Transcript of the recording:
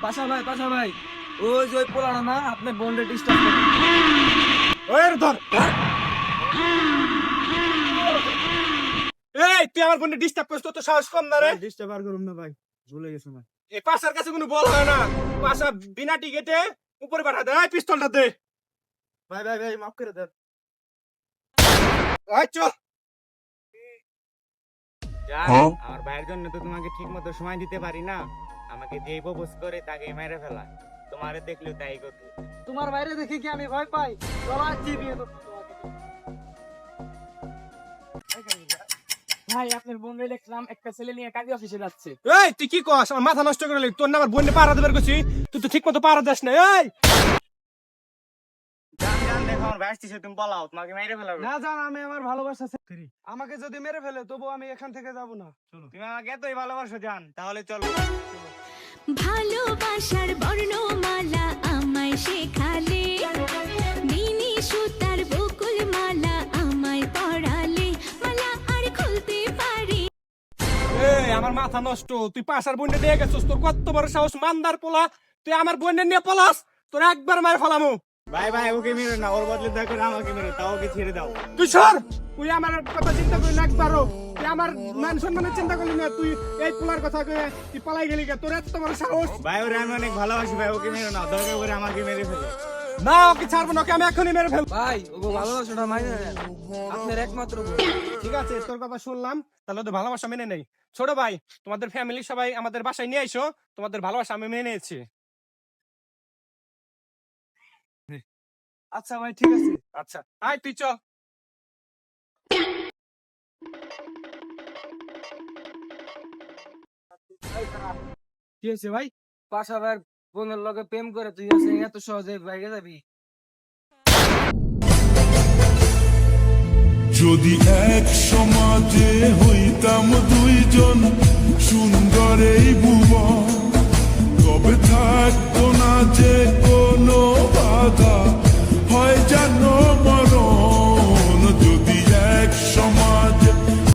পাশা ভাই ওই যে ওই পোলাটা না আপনার বোনরে ডিস্টার্ব করে। ওই ধর এই তুই আমার বোনকে ডিস্টার্ব করিস তো সাহস কম না রে। ডিস্টার্ব আর করুন না ভাই, ভুলে গেছো না। এই পাশার কাছে কোনো বল হয় না, পাশা বিনা টিকেটে উপরে পাঠা দে। এই পিস্তলটা দে ভাই ভাই ভাই মাফ করে দেন। এই চল। আমার ভাইয়ের জন্য তো তোমাকে ঠিক মতো সময় দিতে পারি না, আমাকে যে প্রপোজ করে তাকে মেরে ফেলা, তোমারে দেখলেও তাই করতে। তোমার বাইরে দেখে কি আমি ভয় পাই? চলো আজকে বিয়ে করবো তোমাকে। ভাই আপনার বোনরে দেখলাম একটা ছেলে নিয়ে কাজী অফিসে যাচ্ছে। এই তুই কি কস? আমার মাথা নষ্ট করে তোর না আমার বোনকে পাহারা দেবার করছি, তুই তো ঠিক মতো পাহারা দিস না। এই জান দেখো আমার ভাই আসছে, তুমি বলাও তোমাকে মেরে ফেলাবো। না জান, আমি আমার ভালোবাসা আমাকে যদি মেরে ফেলে তবু আমি এখান থেকে যাব না। চলো। তুমি আমাকে এতই ভালোবাসো জান, তাহলে চলো। ভালোবাসার বর্ণমালা আমায় শেখালে, মিনি সুতার বকুল মালা আমায় পড়ালে, মালা আর খুলতে পারি। এই আমার মাথা নষ্ট, তুই পাশার বোনকে দিয়ে গেছিস, তোর কত বড় সাহস মান্দার পোলা, তুই আমার বোনকে নিয়ে পলাস, তোর একবার মার ফেলামু। ভাই ভাই ওকে মেরো না, ওর বদলে দয়া করে আমাকে মেরো, তাও ওকে ছেড়ে দাও। তুই সর, তুই আমার কথা চিন্তা করি না একবারও, তুই আমার মান সম্মানের চিন্তা করলি না, তুই এই পোলার কথা কয়ে তুই পালাই গেলি কে? তোর এত বড় সাহস? ভাই ওরে আমি অনেক ভালোবাসি ভাই, ওকে মেরো না, দরকার করে আমাকে মেরে ফেলো। না ওকে ছাড়বো না, ওকে আমি এখনই মেরে ফেলবো। ভাই ওগো ভালোবাসাটা মাইনে নেন, আপনার একমাত্র বোন। ঠিক আছে তোর কথা শুনলাম, তাহলে তো ভালোবাসা মেনে নেই। ছোট ভাই তোমাদের ফ্যামিলি সবাই আমাদের বাসায় নিয়ে আইসো, তোমাদের ভালোবাসা আমি মেনে নিয়েছি। আচ্ছা ভাই ঠিক আছে। আচ্ছা আয় তুই চ। কি হয়েছে ভাই? পাশা ভাইয়ের বোনের লগে প্রেম করে তুই আছে এত সহজে বাইরে যাবি? যদি এক সমাজে হইতাম দুইজন সুন্দর এই ভুবন, তবে থাকতো না যে কোনো